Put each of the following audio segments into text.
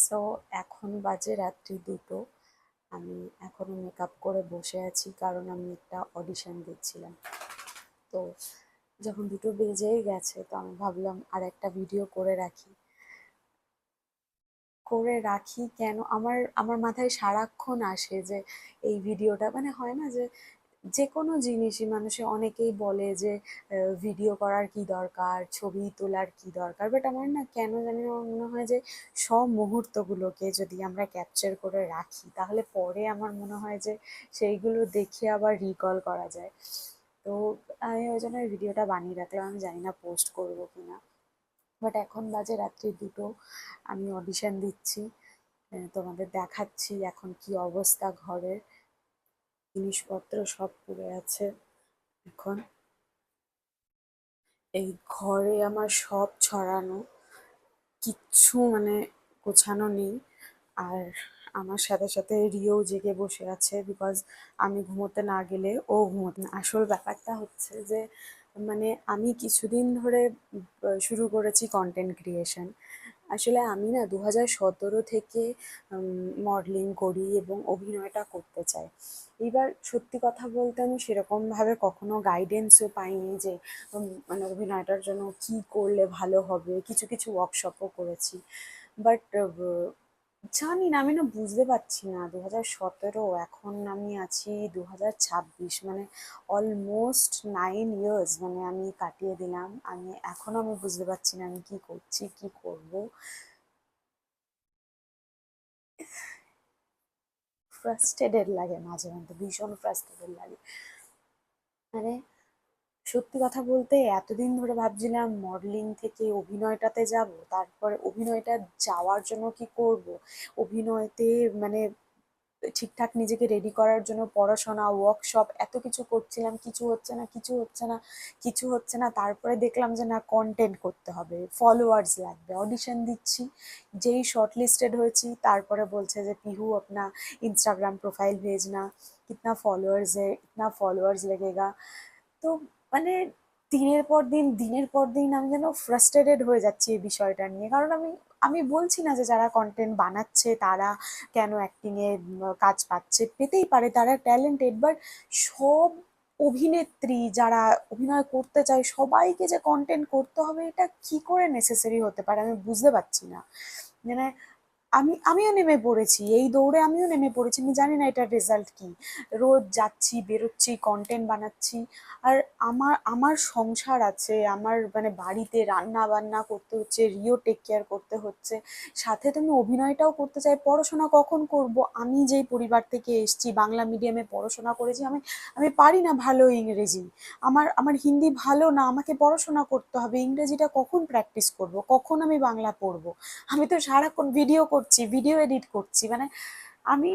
So এখন বাজে রাত্রি 2টো। আমি এখনো মেকআপ করে বসে আছি কারণ আমি একটা অডিশন দিচ্ছিলাম। তো যখন 2টো বেজেই গেছে তো আমি ভাবলাম আর একটা ভিডিও করে রাখি কেন আমার আমার মাথায় সারাক্ষণ আসে যে এই ভিডিওটা মানে হয় না যে যে কোনো জিনিসই মানুষে অনেকেই বলে যে ভিডিও করার কি দরকার, ছবি তোলার কি দরকার, বাট আমার না কেন জানি না আমার মনে হয় যে সব মুহূর্তগুলোকে যদি আমরা ক্যাপচার করে রাখি তাহলে পরে আমার মনে হয় যে সেইগুলো দেখে আবার রিকল করা যায়। তো আমি ওই জন্য ভিডিওটা বানিয়ে রাখলাম, আমি জানি না পোস্ট করবো কিনা। বাট এখন বাজে রাত্রি 2টো, আমি অডিশন দিচ্ছি। তোমাদের দেখাচ্ছি এখন কি অবস্থা ঘরের, জিনিসপত্র সব পড়ে আছে এখন। এই ঘরে আমার সব ছড়ানো, কিচ্ছু মানে গোছানো নেই। আর আমার সাথে সাথে রিও জেগে বসে আছে, বিকজ আমি ঘুমোতে না গেলে ও ঘুমোতে না। আসল ব্যাপারটা হচ্ছে যে মানে আমি কিছুদিন ধরে শুরু করেছি কন্টেন্ট ক্রিয়েশন। আসলে আমি না 2017 থেকে মডেলিং করি এবং অভিনয়টা করতে চাই। এবার সত্যি কথা বলতে আমি সেরকমভাবে কখনো গাইডেন্সও পাইনি যে মানে অভিনয়টার জন্য কি করলে ভালো হবে। কিছু কিছু ওয়ার্কশপও করেছি, বাট জানি না, আমি না বুঝতে পারছি না। 2017, এখন আমি আছি 2026, মানে অলমোস্ট 9 ইয়ার্স মানে আমি কাটিয়ে দিলাম। এখনো আমি বুঝতে পারছি না আমি কি করছি, কি করব। ফ্রাস্ট্রেটেড লাগে মাঝে মধ্যে, ভীষণ ফ্রাস্ট্রেটেড লাগে। মানে সত্যি কথা বলতে এতদিন ধরে ভাবছিলাম মডেলিং থেকে অভিনয়টাতে যাব, তারপরে অভিনয়টা যাওয়ার জন্য কি করব, অভিনয়তে মানে ঠিকঠাক নিজেকে রেডি করার জন্য পড়াশোনা, ওয়ার্কশপ, এত কিছু করছিলাম, কিছু হচ্ছে না, কিছু হচ্ছে না, কিছু হচ্ছে না। তারপরে দেখলাম যে না, কন্টেন্ট করতে হবে, ফলোয়ার্স লাগবে, অডিশন দিচ্ছি, যেই শর্ট লিস্টেড হয়েছি তারপরে বলছে যে পিহু अपना इंस्टाग्राम प्रोफाइल भेजना, कितना फॉलोअर्स लगेगा। তো মানে দিনের পর দিন আমি যেন ফ্রাস্ট্রেটেড হয়ে যাচ্ছি এই বিষয়টা নিয়ে। কারণ আমি আমি বলছি না যে যারা কন্টেন্ট বানাচ্ছে তারা কেন অ্যাক্টিংয়ে কাজ পাচ্ছে, পেতেই পারে, তারা ট্যালেন্টেড, বাট সব অভিনেত্রী যারা অভিনয় করতে চায় সবাইকে যে কন্টেন্ট করতে হবে এটা কি করে নেসেসারি হতে পারে আমি বুঝতে পারছি না। মানে আমিও নেমে পড়েছি এই দৌড়ে, আমিও নেমে পড়েছি, আমি জানি না এটার রেজাল্ট কি। রোজ যাচ্ছি, বেরোচ্ছি, কন্টেন্ট বানাচ্ছি। আর আমার আমার সংসার আছে, আমার মানে বাড়িতে রান্না বান্না করতে হচ্ছে, রিও টেক কেয়ার করতে হচ্ছে, সাথে তুমি অভিনয়টাও করতে চাই। পড়াশোনা কখন করব? আমি যেই পরিবার থেকে এসেছি, বাংলা মিডিয়ামে পড়াশোনা করেছি, আমি আমি পারি না ভালো ইংরেজি। আমার আমার হিন্দি ভালো না, আমাকে পড়াশোনা করতে হবে। ইংরেজিটা কখন প্র্যাকটিস করব, কখন আমি বাংলা পড়বো? আমি তো সারাক্ষণ ভিডিও করছি, ভিডিও এডিট করছি। মানে আমি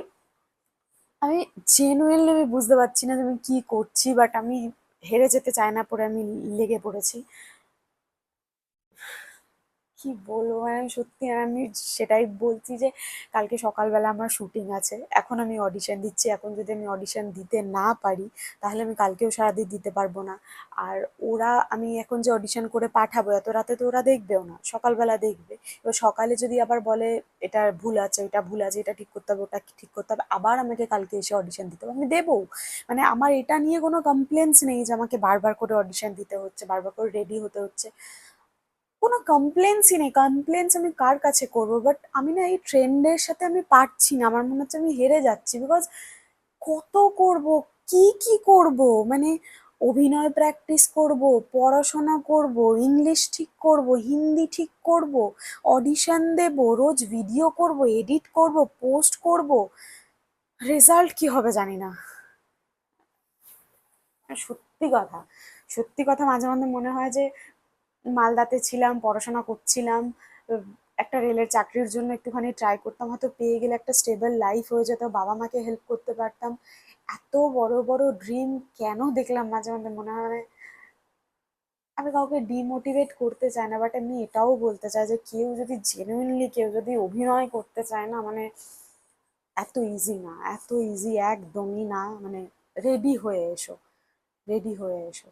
আমি জেনুইনলি আমি বুঝতে পারছি না যে আমি কি করছি, বাট আমি হেরে যেতে চাই না পড়ে আমি লেগে পড়েছি। কি বলবো, মানে আমি সত্যি আমি সেটাই বলছি যে কালকে সকালবেলা আমার শুটিং আছে, এখন আমি অডিশন দিচ্ছি। এখন যদি আমি অডিশন দিতে না পারি তাহলে আমি কালকেও সারাদিন দিতে পারবো না। আর আমি এখন যে অডিশন করে পাঠাবো এত রাতে তো ওরা দেখবেও না, সকালবেলা দেখবে। এবার সকালে যদি আবার বলে এটা ভুল আছে, এটা ভুল আছে, এটা ঠিক করতে হবে, ওটা ঠিক করতে হবে, আবার আমাকে কালকে এসে অডিশন দিতে হবে, আমি দেবো। মানে আমার এটা নিয়ে কোনো কমপ্লেন্স নেই যে আমাকে বারবার করে অডিশন দিতে হচ্ছে, বারবার করে রেডি হতে হচ্ছে, কোনো কমপ্লেন্সই নেই। কমপ্লেন্স আমি কার কাছে করবো? বাট আমি না এই ট্রেন্ডের সাথে আমি পারছি না, আমার মনে হচ্ছে আমি হেরে যাচ্ছি। বিকজ কত করব, কি কি করব, মানে অভিনয় প্র্যাকটিস করব, পড়াশোনা করব, ইংলিশ ঠিক করব, হিন্দি ঠিক করব, অডিশন দেব, রোজ ভিডিও করব, এডিট করব, পোস্ট করব, রেজাল্ট কি হবে জানি না। সত্যি কথা, সত্যি কথা, মাঝে মাঝে মনে হয় যে মালদাতে ছিলাম, পড়াশোনা করছিলাম, একটা রেলের চাকরির জন্য একটুখানি ট্রাই করতাম, হয়তো পেয়ে গেলে একটা স্টেবল লাইফ হয়ে যেত, বাবা মাকে হেল্প করতে পারতাম। এত বড় বড় ড্রিম কেন দেখলাম? মাঝে মাঝে মনে হয় আমি কাউকে ডিমোটিভেট করতে চাই না, বাট আমি এটাও বলতে চাই যে কেউ যদি অভিনয় করতে চায় না, মানে এত ইজি না, এত ইজি একদমই না। মানে রেডি হয়ে এসো, রেডি হয়ে এসো।